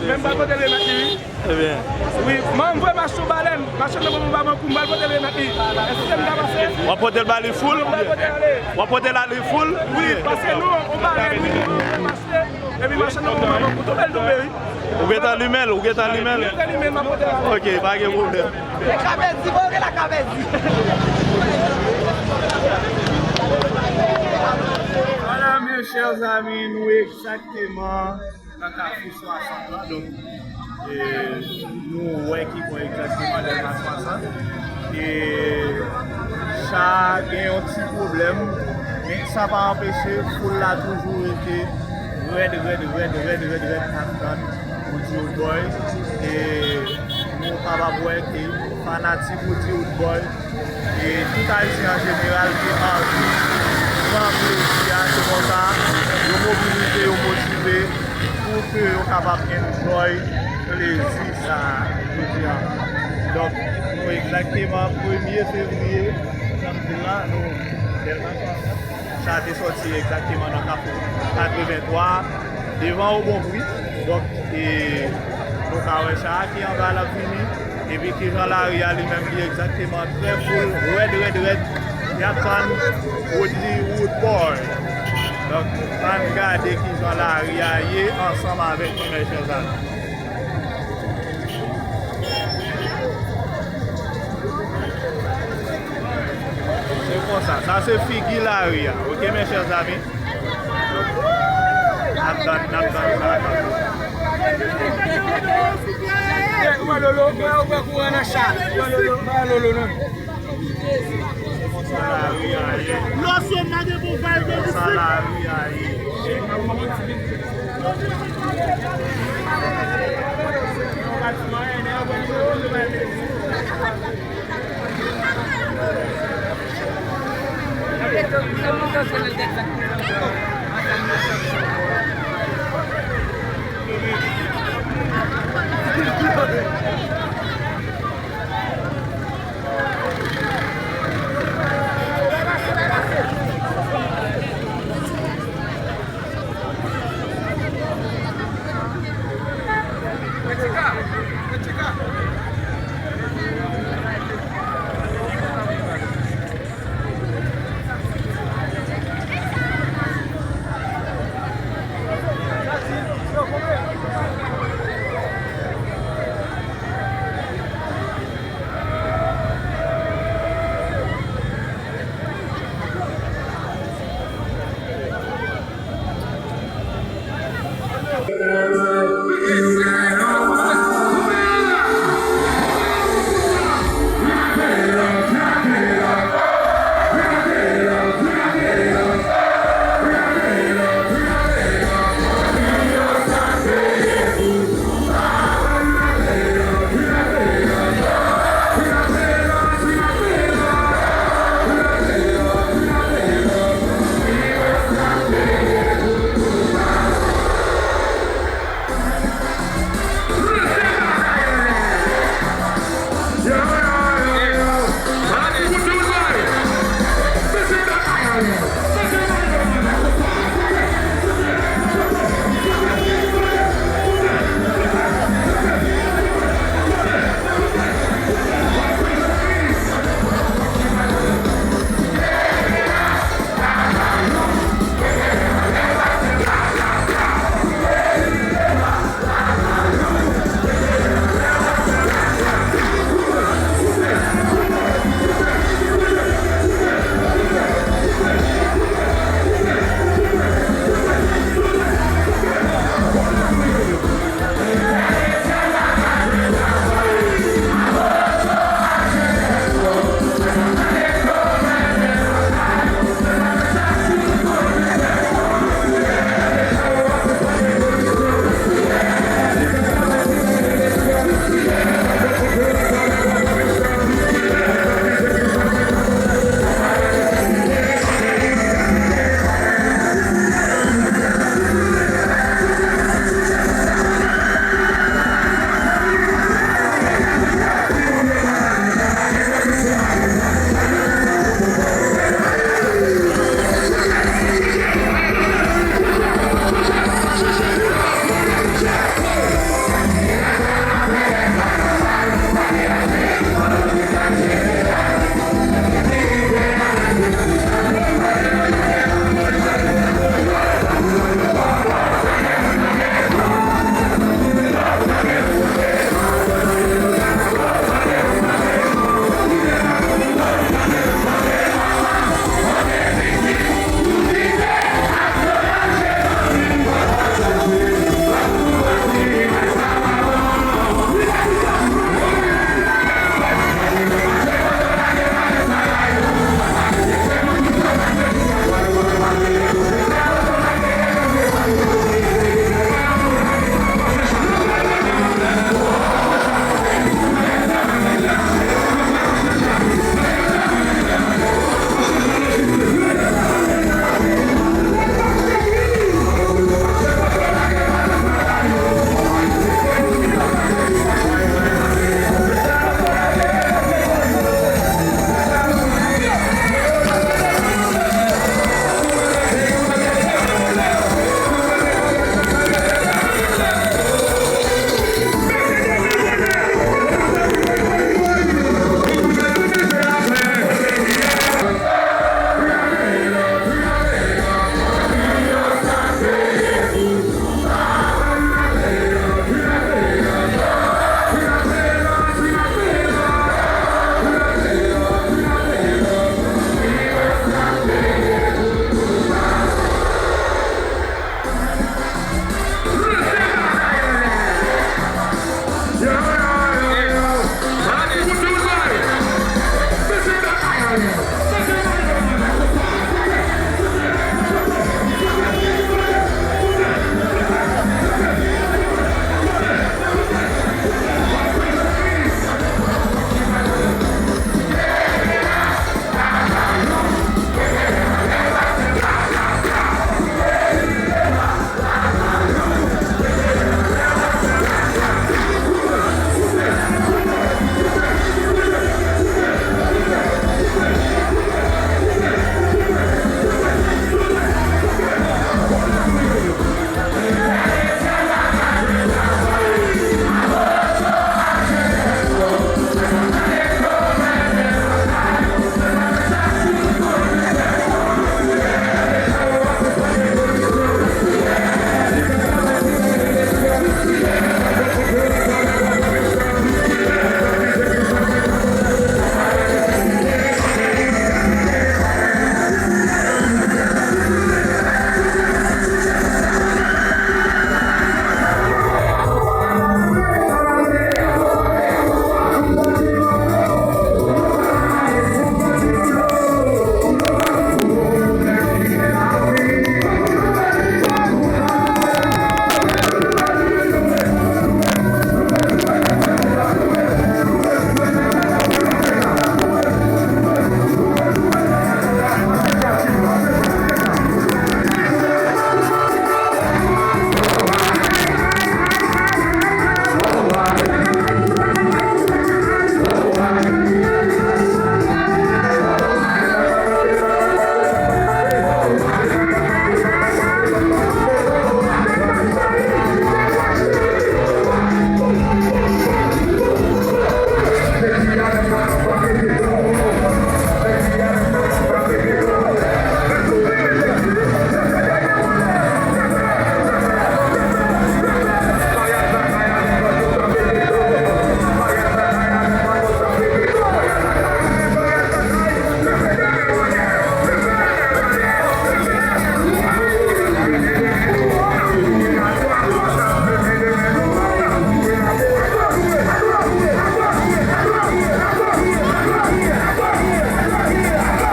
Même pas pour télé maintenant. Eh bien. Oui, m'envoie ma chobalène, ma chaîne de mon maman pour mal pour télé maintenant. Est-ce que ça va passer? On va porter le bal full. On va porter la full. Oui, parce que nous on va aller marcher et puis ma chaîne de mon maman pour tout le monde. Ou est allumé, ou est allumé. OK, pas de problème. La cabezi, vous la cabezi. Voilà mes chers amis, nous exactement la café 60 là, donc nous ouais qui vont exactement les 60 et ça a un petit problème, mais ça va pas empêcher pour la toujours été red pour dire Old Boy et nous capables voir que fanatique pour dire Old Boy et tout haïtien en général qui a envie comme ça, nous mobiliser, nous motiver pour que nous soyons capables d'enjoy plaisir ça. Donc, nous exactement 1er février, ça a été sorti exactement dans le 83, devant au bon bruit. Donc, nous avons ça qui est en bas la fini, et puis qui Jean Laria lui-même qui est exactement très full, red. Il y a fan Wood Boy. Donc, on regarde qui sont là, riailler ensemble avec nous, mes chers amis. C'est comme ça c'est Figuilaria, ok mes chers amis?